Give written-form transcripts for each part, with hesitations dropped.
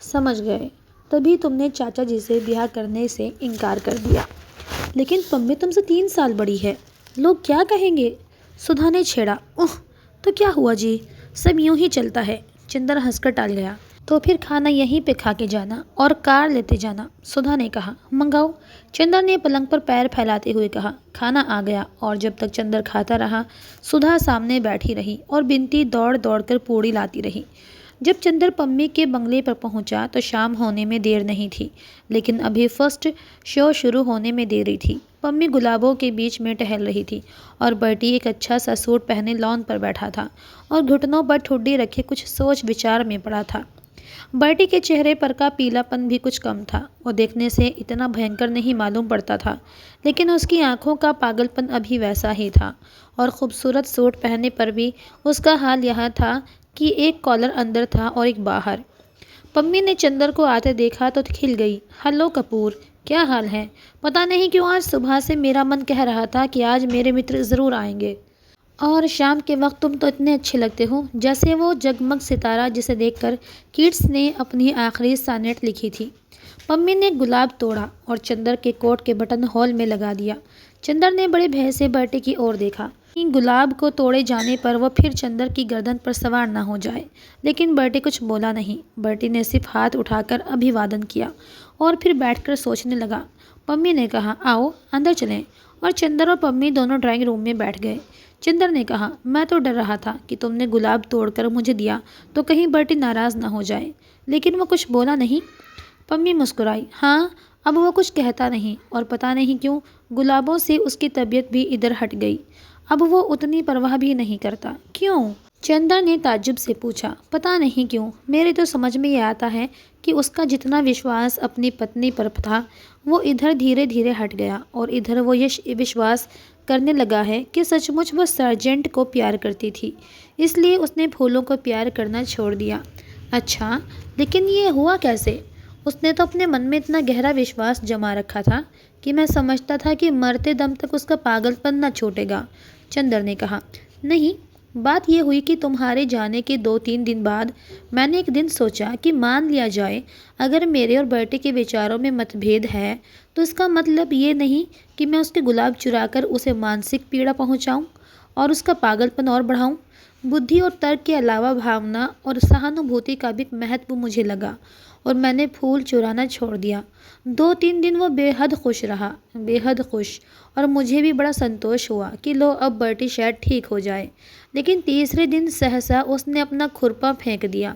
समझ गए, तभी तुमने चाचा जी से ब्याह करने से इनकार कर दिया। लेकिन पम्मी तुमसे 3 साल बड़ी है, लोग क्या कहेंगे? सुधा ने छेड़ा। उह, तो क्या हुआ जी, सब यूं ही चलता है। चंदर हंसकर टाल गया। तो फिर खाना यहीं पे खा के जाना और कार लेते जाना, सुधा ने कहा। मंगाओ, चंदर ने पलंग पर पैर फैलाते हुए कहा। खाना आ गया और जब तक चंदर खाता रहा, सुधा सामने बैठी रही और बिनती दौड़ दौड़ कर पूड़ी लाती रही। जब चंदर पम्मी के बंगले पर पहुंचा तो शाम होने में देर नहीं थी, लेकिन अभी फर्स्ट शो शुरू होने में देरी थी। पम्मी गुलाबों के बीच में टहल रही थी और बर्टी एक अच्छा सा सूट पहने लॉन पर बैठा था और घुटनों पर ठुड्डी रखे कुछ सोच विचार में पड़ा था। बर्टी के चेहरे पर का पीलापन भी कुछ कम था। वो देखने से इतना भयंकर नहीं मालूम पड़ता था, लेकिन उसकी आंखों का पागलपन अभी वैसा ही था और खूबसूरत सूट पहनने पर भी उसका हाल यह था कि एक कॉलर अंदर था और एक बाहर। पम्मी ने चंदर को आते देखा तो खिल गई। हेलो कपूर, क्या हाल है? पता नहीं क्यों आज सुबह से मेरा मन कह रहा था कि आज मेरे मित्र ज़रूर आएंगे। और शाम के वक्त तुम तो इतने अच्छे लगते हो, जैसे वो जगमग सितारा जिसे देखकर कीट्स ने अपनी आखिरी सानेट लिखी थी। पम्मी ने गुलाब तोड़ा और चंदर के कोट के बटन हॉल में लगा दिया। चंदर ने बड़े भय से बर्टी की ओर देखा कि गुलाब को तोड़े जाने पर वह फिर चंदर की गर्दन पर सवार ना हो जाए, लेकिन बर्टी कुछ बोला नहीं। बर्टी ने सिर्फ हाथ उठाकर अभिवादन किया और फिर बैठकर सोचने लगा। पम्मी ने कहा, आओ अंदर चलें, और चंदर और पम्मी दोनों ड्राइंग रूम में बैठ गए। चंदर ने कहा, मैं तो डर रहा था कि तुमने गुलाब तोड़कर मुझे दिया तो कहीं बर्टी नाराज़ ना हो जाए, लेकिन वो कुछ बोला नहीं। पम्मी मुस्कुराई। हाँ, अब वो कुछ कहता नहीं और पता नहीं क्यों गुलाबों से उसकी तबीयत भी इधर हट गई। अब वो उतनी परवाह भी नहीं करता। क्यों? चंदर ने ताज्जुब से पूछा। पता नहीं क्यों, मेरे तो समझ में ये आता है कि उसका जितना विश्वास अपनी पत्नी पर था, वो इधर धीरे धीरे हट गया और इधर वो ये विश्वास करने लगा है कि सचमुच वो सर्जेंट को प्यार करती थी, इसलिए उसने फूलों को प्यार करना छोड़ दिया। अच्छा, लेकिन ये हुआ कैसे? उसने तो अपने मन में इतना गहरा विश्वास जमा रखा था कि मैं समझता था कि मरते दम तक उसका पागलपन न छूटेगा। चंदर ने कहा। नहीं, बात यह हुई कि तुम्हारे जाने के 2-3 दिन बाद मैंने एक दिन सोचा कि मान लिया जाए अगर मेरे और बर्टी के विचारों में मतभेद है, तो इसका मतलब ये नहीं कि मैं उसके गुलाब चुराकर उसे मानसिक पीड़ा पहुंचाऊं और उसका पागलपन और बढ़ाऊं। बुद्धि और तर्क के अलावा भावना और सहानुभूति का भी महत्व मुझे लगा और मैंने फूल चुराना छोड़ दिया। 2-3 दिन वो बेहद खुश रहा, बेहद खुश, और मुझे भी बड़ा संतोष हुआ कि लो अब बर्टी शायद ठीक हो जाए। लेकिन तीसरे दिन सहसा उसने अपना खुरपा फेंक दिया,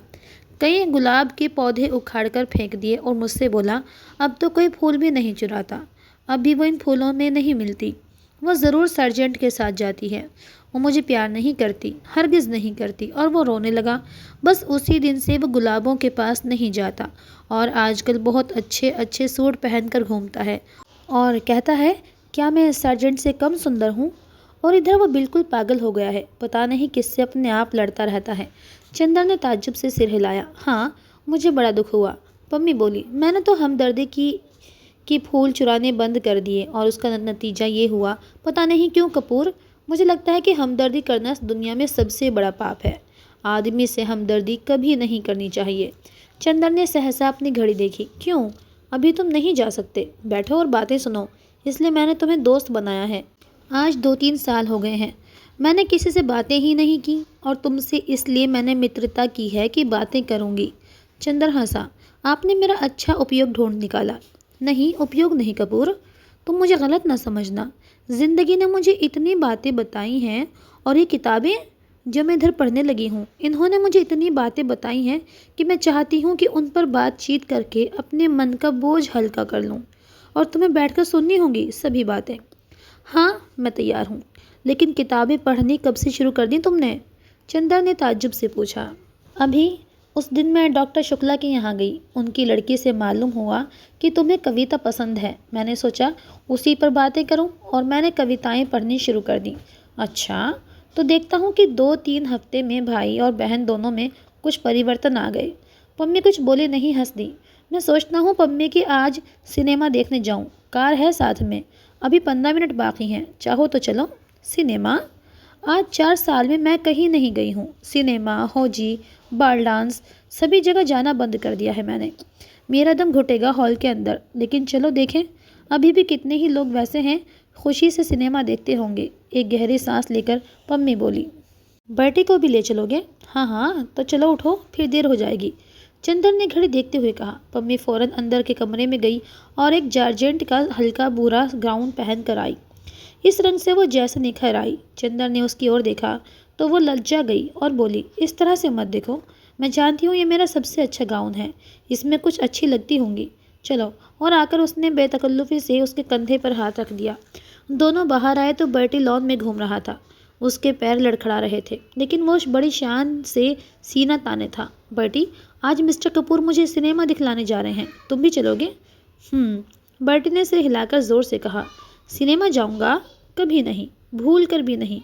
कई गुलाब के पौधे उखाड़कर फेंक दिए और मुझसे बोला, अब तो कोई फूल भी नहीं चुराता। अब भी वो इन फूलों में नहीं मिलती। वो ज़रूर सर्जेंट के साथ जाती है। वो मुझे प्यार नहीं करती, हरगिज़ नहीं करती। और वो रोने लगा। बस उसी दिन से वो गुलाबों के पास नहीं जाता और आजकल बहुत अच्छे अच्छे सूट पहनकर घूमता है और कहता है, क्या मैं सर्जेंट से कम सुंदर हूँ? और इधर वो बिल्कुल पागल हो गया है, पता नहीं किससे अपने आप लड़ता रहता है। चंदर ने ताज्जुब से सिर हिलाया। हाँ, मुझे बड़ा दुख हुआ। पम्मी बोली, मैंने तो हमदर्दी की फूल चुराने बंद कर दिए और उसका नतीजा ये हुआ। पता नहीं क्यों कपूर, मुझे लगता है कि हमदर्दी करना इस दुनिया में सबसे बड़ा पाप है। आदमी से हमदर्दी कभी नहीं करनी चाहिए। चंदर ने सहसा अपनी घड़ी देखी। क्यों, अभी तुम नहीं जा सकते? बैठो और बातें सुनो, इसलिए मैंने तुम्हें दोस्त बनाया है। आज 2-3 साल हो गए हैं मैंने किसी से बातें ही नहीं की और तुमसे इसलिए मैंने मित्रता की है कि बातें करूँगी। चंदर हंसा। आपने मेरा अच्छा उपयोग ढूंढ निकाला। नहीं, उपयोग नहीं कपूर, तुम मुझे गलत ना समझना। ज़िंदगी ने मुझे इतनी बातें बताई हैं और ये किताबें जो मैं इधर पढ़ने लगी हूँ, इन्होंने मुझे इतनी बातें बताई हैं कि मैं चाहती हूँ कि उन पर बातचीत करके अपने मन का बोझ हल्का कर लूँ और तुम्हें बैठकर सुननी होंगी सभी बातें। हाँ, मैं तैयार हूँ, लेकिन किताबें पढ़नी कब से शुरू कर दी तुमने? चंदर ने ताज्जुब से पूछा। अभी। उस दिन मैं डॉक्टर शुक्ला के यहाँ गई। उनकी लड़की से मालूम हुआ कि तुम्हें कविता पसंद है। मैंने सोचा उसी पर बातें करूं और मैंने कविताएं पढ़नी शुरू कर दी। अच्छा, तो देखता हूँ कि 2-3 हफ्ते में भाई और बहन दोनों में कुछ परिवर्तन आ गए। पम्मी कुछ बोली नहीं, हंस दी। मैं सोचता हूँ पम्मी कि आज सिनेमा देखने जाऊँ, कार है साथ में। अभी 15 मिनट बाकी हैं, चाहो तो चलो। सिनेमा? आज 4 साल में मैं कहीं नहीं गई हूँ। सिनेमा, हौजी, बाल डांस, सभी जगह जाना बंद कर दिया है मैंने। मेरा दम घुटेगा हॉल के अंदर। लेकिन चलो देखें, अभी भी कितने ही लोग वैसे हैं, खुशी से सिनेमा देखते होंगे। एक गहरी सांस लेकर पम्मी बोली। बर्टी को भी ले चलोगे? हाँ हाँ, तो चलो उठो, फिर देर हो जाएगी। चंदर ने घड़ी देखते हुए कहा। पम्मी फौरन अंदर के कमरे में गई और एक जार्जेंट का हल्का भूरा गाउन पहन कर आई। इस रंग से वो जैसे निखर आई। चंदर ने उसकी ओर देखा तो वो लज्जा गई और बोली, इस तरह से मत देखो, मैं जानती हूँ ये मेरा सबसे अच्छा गाउन है, इसमें कुछ अच्छी लगती होंगी। चलो। और आकर उसने बेतकल्लुफ़ी से उसके कंधे पर हाथ रख दिया। दोनों बाहर आए तो बर्टी लॉन में घूम रहा था। उसके पैर लड़खड़ा रहे थे, लेकिन वो बड़ी शान से सीना ताने था। बर्टी, आज मिस्टर कपूर मुझे सिनेमा दिखलाने जा रहे हैं, तुम भी चलोगे? बर्टी ने सिर हिलाकर जोर से कहा। सिनेमा जाऊंगा? कभी नहीं, भूल कर भी नहीं।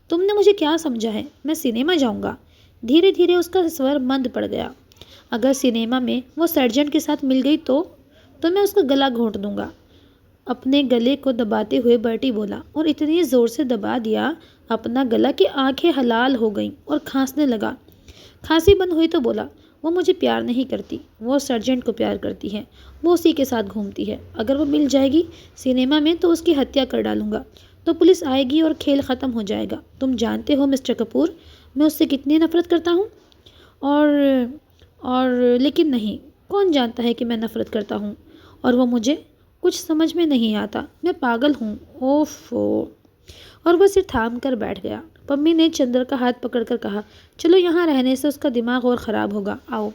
तुमने मुझे क्या समझा है? मैं सिनेमा जाऊंगा? धीरे धीरे उसका स्वर मंद पड़ गया। अगर सिनेमा में वो सर्जेंट के साथ मिल गई तो मैं उसका गला घोंट दूंगा। अपने गले को दबाते हुए बर्टी बोला, और इतनी ज़ोर से दबा दिया अपना गला कि आंखें हलाल हो गईं और खांसने लगा। खांसी बंद हुई तो बोला, वो मुझे प्यार नहीं करती, वो सर्जेंट को प्यार करती है, वो उसी के साथ घूमती है। अगर वो मिल जाएगी सिनेमा में तो उसकी हत्या कर डालूंगा, तो पुलिस आएगी और खेल ख़त्म हो जाएगा। तुम जानते हो मिस्टर कपूर, मैं उससे कितनी नफ़रत करता हूँ। और लेकिन नहीं, कौन जानता है कि मैं नफ़रत करता हूँ, और वो मुझे कुछ समझ में नहीं आता। मैं पागल हूँ। ओफो। और वह सिर थाम कर बैठ गया। पम्मी ने चंद्र का हाथ पकड़कर कहा, चलो, यहाँ रहने से उसका दिमाग और ख़राब होगा, आओ।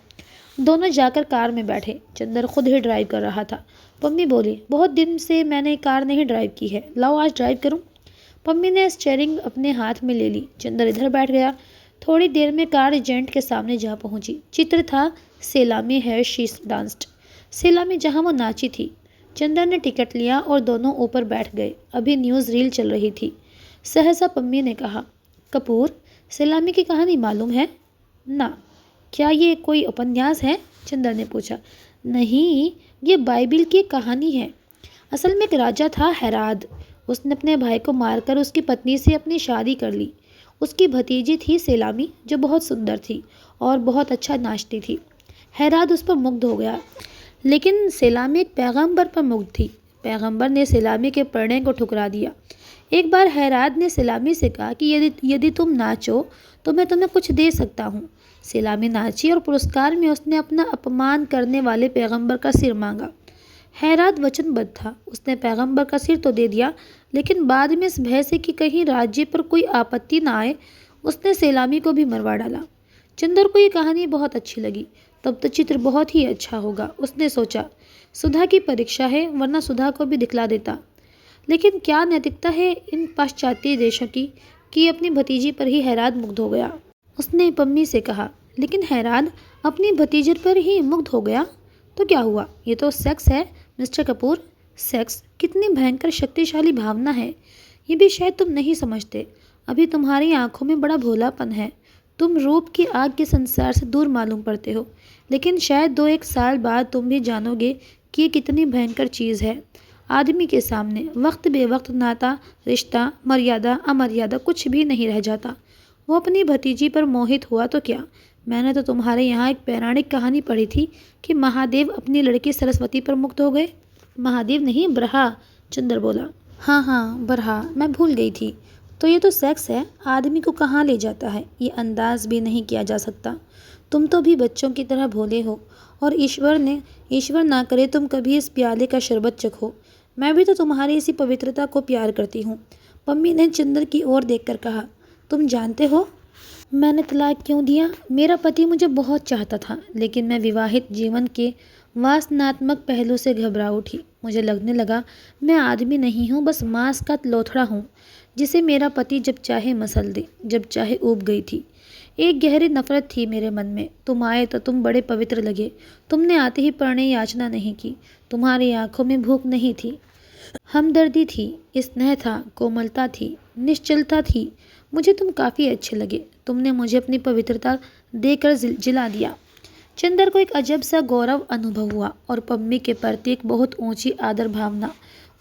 दोनों जाकर कार में बैठे। चंद्र खुद ही ड्राइव कर रहा था। पम्मी बोली, बहुत दिन से मैंने कार नहीं ड्राइव की है, लाओ आज ड्राइव करूं। पम्मी ने स्टीयरिंग अपने हाथ में ले ली। चंद्र इधर बैठ गया। थोड़ी देर में कार एजेंट के सामने जा पहुंची। चित्र था सेलामी है शी डांस्ड। सेलामी जहां वो नाची थी। चंद्र ने टिकट लिया और दोनों ऊपर बैठ गए। अभी न्यूज़ रील चल रही थी। सहसा पम्मी ने कहा, कपूर, सेलामी की कहानी मालूम है ना? क्या ये कोई उपन्यास है? चंद्र ने पूछा। नहीं, ये बाइबिल की कहानी है। असल में एक राजा था हेराद। उसने अपने भाई को मारकर उसकी पत्नी से अपनी शादी कर ली। उसकी भतीजी थी सेलामी, जो बहुत सुंदर थी और बहुत अच्छा नाचती थी। हेराद उस पर मुग्ध हो गया, लेकिन सेलामी एक पैगंबर पर मुग्ध थी। पैगंबर ने सेलामी के प्रणय को ठुकरा दिया। एक बार हेराद ने सेलामी से कहा कि यदि तुम नाचो तो मैं तुम्हें कुछ दे सकता हूँ। सेलामी नाची और पुरस्कार में उसने अपना अपमान करने वाले पैगंबर का सिर मांगा। हेराद वचनबद्ध था। उसने पैगंबर का सिर तो दे दिया, लेकिन बाद में इस भय से कि कहीं राज्य पर कोई आपत्ति ना आए, उसने सेलामी को भी मरवा डाला। चंद्र को ये कहानी बहुत अच्छी लगी। तब तो चित्र बहुत ही अच्छा होगा, उसने सोचा। सुधा की परीक्षा है, वरना सुधा को भी दिखला देता। लेकिन क्या नैतिकता है इन पाश्चात्य देशों की कि अपनी भतीजी पर ही हेराद मुग्ध हो गया। उसने पम्मी से कहा, लेकिन हेराद अपनी भतीजी पर ही मुग्ध हो गया तो क्या हुआ? ये तो सेक्स है मिस्टर कपूर। सेक्स कितनी भयंकर शक्तिशाली भावना है, ये भी शायद तुम नहीं समझते। अभी तुम्हारी आंखों में बड़ा भोलापन है। तुम रूप की आग के संसार से दूर मालूम पड़ते हो, लेकिन शायद 2-1 साल बाद तुम भी जानोगे कि ये कितनी भयंकर चीज़ है। आदमी के सामने वक्त बेवक्त नाता, रिश्ता, मर्यादा, अमर्यादा कुछ भी नहीं रह जाता। वो अपनी भतीजी पर मोहित हुआ तो क्या? मैंने तो तुम्हारे यहाँ एक पौराणिक कहानी पढ़ी थी कि महादेव अपनी लड़की सरस्वती पर मुक्त हो गए। महादेव नहीं, बरहा, चंद्र बोला। हाँ हाँ, बरहा, मैं भूल गई थी। तो ये तो सेक्स है, आदमी को कहाँ ले जाता है, ये अंदाज भी नहीं किया जा सकता। तुम तो भी बच्चों की तरह भोले हो, और ईश्वर ना करे तुम कभी इस प्याले का शरबत चखो। मैं भी तो तुम्हारी इसी पवित्रता को प्यार करती हूँ। पम्मी ने चंद्र की ओर देखकर कहा, तुम जानते हो मैंने तलाक क्यों दिया? मेरा पति मुझे बहुत चाहता था, लेकिन मैं विवाहित जीवन के वासनात्मक पहलू से घबरा उठी। मुझे लगने लगा मैं आदमी नहीं हूँ, बस मांस का लोथड़ा हूँ जिसे मेरा पति जब चाहे मसल दे, जब चाहे ऊब गई थी। एक गहरी नफरत थी मेरे मन में। तुम आए तो तुम बड़े पवित्र लगे। तुमने आते ही प्रणय याचना नहीं की। तुम्हारी आंखों में भूख नहीं थी, हमदर्दी थी, स्नेह था, कोमलता थी, निश्चलता थी। मुझे तुम काफ़ी अच्छे लगे। तुमने मुझे अपनी पवित्रता देकर जिला दिया। चंद्र को एक अजब सा गौरव अनुभव हुआ और पम्मी के प्रति एक बहुत ऊंची आदर भावना।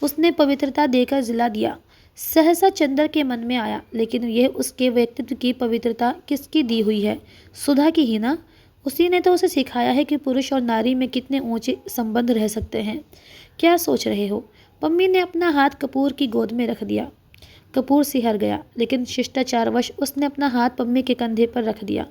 उसने पवित्रता देकर जिला दिया। सहसा चंदर के मन में आया, लेकिन यह उसके व्यक्तित्व की पवित्रता किसकी दी हुई है? सुधा की ही ना। उसी ने तो उसे सिखाया है कि पुरुष और नारी में कितने ऊंचे संबंध रह सकते हैं। क्या सोच रहे हो? पम्मी ने अपना हाथ कपूर की गोद में रख दिया। कपूर सिहर गया, लेकिन शिष्टाचारवश उसने अपना हाथ पम्मी के कंधे पर रख दिया।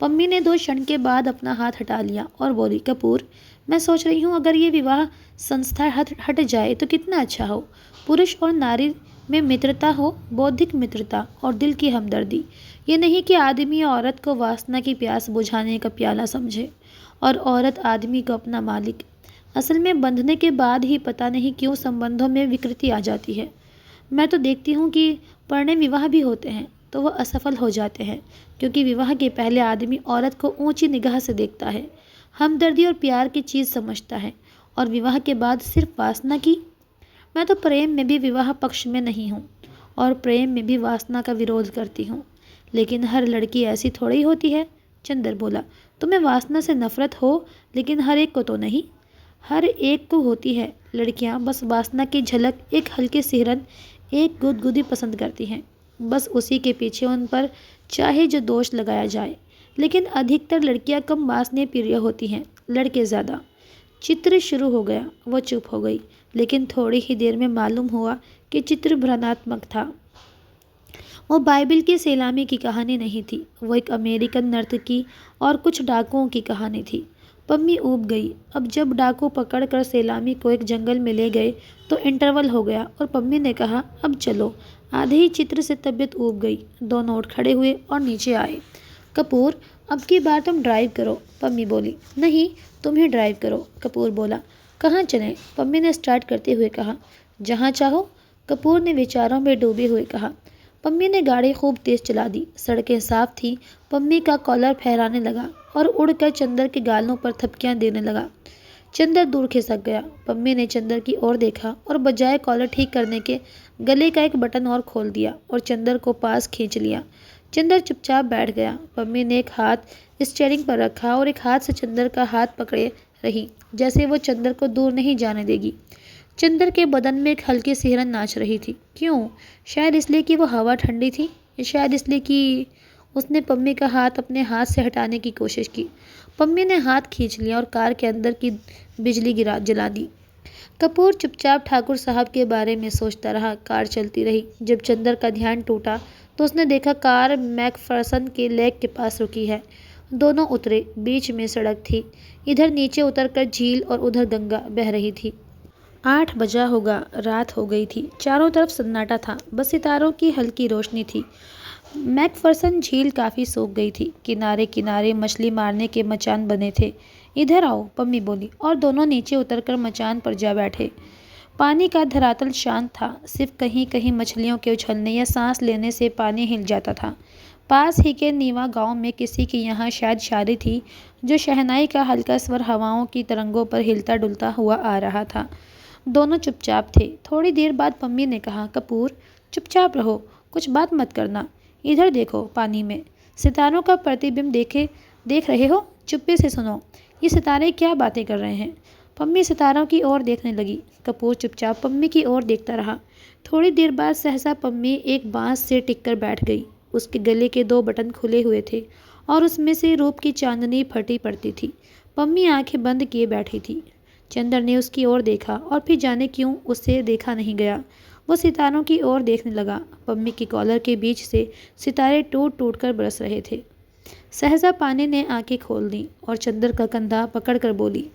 पम्मी ने 2 क्षण के बाद अपना हाथ हटा लिया और बोली, कपूर, मैं सोच रही हूँ अगर ये विवाह संस्था हट जाए तो कितना अच्छा हो। पुरुष और नारी में मित्रता हो, बौद्धिक मित्रता और दिल की हमदर्दी। ये नहीं कि आदमी औरत को वासना की प्यास बुझाने का प्याला समझे और औरत आदमी को अपना मालिक। असल में बंधने के बाद ही पता नहीं क्यों संबंधों में विकृति आ जाती है। मैं तो देखती हूँ कि प्रणय विवाह भी होते हैं तो वह असफल हो जाते हैं, क्योंकि विवाह के पहले आदमी औरत को ऊंची निगाह से देखता है, हमदर्दी और प्यार की चीज़ समझता है, और विवाह के बाद सिर्फ वासना की। मैं तो प्रेम में भी विवाह पक्ष में नहीं हूँ और प्रेम में भी वासना का विरोध करती हूँ। लेकिन हर लड़की ऐसी थोड़ी होती है। चंदर बोला, तुम्हें वासना से नफरत हो, लेकिन हर एक को तो नहीं। हर एक को होती है। लड़कियाँ बस वासना की झलक, एक हल्की सिहरन, एक गुदगुदी पसंद करती हैं। बस उसी के पीछे उन पर चाहे जो दोष लगाया जाए। लेकिन अधिकतर लड़कियां कम वासनीय प्रिय होती हैं, लड़के ज़्यादा। चित्र शुरू हो गया। वो चुप हो गई, लेकिन थोड़ी ही देर में मालूम हुआ कि चित्र भ्रमात्मक था। वो बाइबिल की सैलामी की कहानी नहीं थी, वो एक अमेरिकन नर्तकी और कुछ डाकुओं की कहानी थी। पम्मी ऊब गई। अब जब डाकू पकड़कर सैलामी को एक जंगल में ले गए तो इंटरवल हो गया और पम्मी ने कहा, अब चलो। आधे ही चित्र से तबीयत ऊब गई। दोनों उठ खड़े हुए और नीचे आए। कपूर, अब की बार तुम ड्राइव करो, पम्मी बोली। नहीं, तुम ही ड्राइव करो, कपूर बोला। कहाँ चलें? पम्मी ने स्टार्ट करते हुए कहा। जहाँ चाहो, कपूर ने विचारों में डूबे हुए कहा। पम्मी ने गाड़ी खूब तेज चला दी। सड़कें साफ थीं। पम्मी का कॉलर फहराने लगा और उड़कर चंदर के गालों पर थपकियां देने लगा। चंदर दूर खिसक गया। पम्मी ने चंदर की ओर देखा और बजाय कॉलर ठीक करने के गले का एक बटन और खोल दिया और चंदर को पास खींच लिया। चंदर चुपचाप बैठ गया। पम्मी ने एक हाथ स्टीयरिंग पर रखा और एक हाथ से चंदर का हाथ पकड़े रही, जैसे वो चंदर को दूर नहीं जाने देगी। चंदर के बदन में एक हल्की सिहरन नाच रही थी। क्यों? शायद इसलिए कि वो हवा ठंडी थी, या शायद इसलिए कि उसने पम्मी का हाथ अपने हाथ से हटाने की कोशिश की। पम्मी ने हाथ खींच लिया और कार के अंदर की बिजली जला दी। कपूर चुपचाप ठाकुर साहब के बारे में सोचता रहा। कार चलती रही। जब चंदर का ध्यान टूटा तो उसने देखा कार मैकफर्सन के लेक के पास रुकी है। दोनों उतरे। बीच में सड़क थी। इधर नीचे उतरकर झील और उधर गंगा बह रही थी। 8 बजा होगा। रात हो गई थी। चारों तरफ सन्नाटा था, बस सितारों की हल्की रोशनी थी। मैकफर्सन झील काफ़ी सूख गई थी। किनारे किनारे मछली मारने के मचान बने थे। इधर आओ, पम्मी बोली, और दोनों नीचे उतरकर मचान पर जा बैठे। पानी का धरातल शांत था। सिर्फ कहीं कहीं मछलियों के उछलने या सांस लेने से पानी हिल जाता था। पास ही के नीवा गांव में किसी की यहाँ शायद शादी थी, जो शहनाई का हल्का स्वर हवाओं की तरंगों पर हिलता डुलता हुआ आ रहा था। दोनों चुपचाप थे। थोड़ी देर बाद पम्मी ने कहा, कपूर, चुपचाप रहो, कुछ बात मत करना। इधर देखो, पानी में सितारों का प्रतिबिंब देख रहे हो? चुप्पे से सुनो, ये सितारे क्या बातें कर रहे हैं। पम्मी सितारों की ओर देखने लगी। कपूर चुपचाप पम्मी की ओर देखता रहा। थोड़ी देर बाद सहसा पम्मी एक बांस से टिककर बैठ गई। उसके गले के 2 बटन खुले हुए थे और उसमें से रूप की चांदनी फटी पड़ती थी। पम्मी आंखें बंद किए बैठी थी। चंदर ने उसकी ओर देखा और फिर जाने क्यों उससे देखा नहीं गया। वो सितारों की ओर देखने लगा। पम्मी की कॉलर के बीच से सितारे टूट टूट कर बरस रहे थे। सहसा पानी ने आंखें खोल दी और चंदर का कंधा पकड़कर बोली,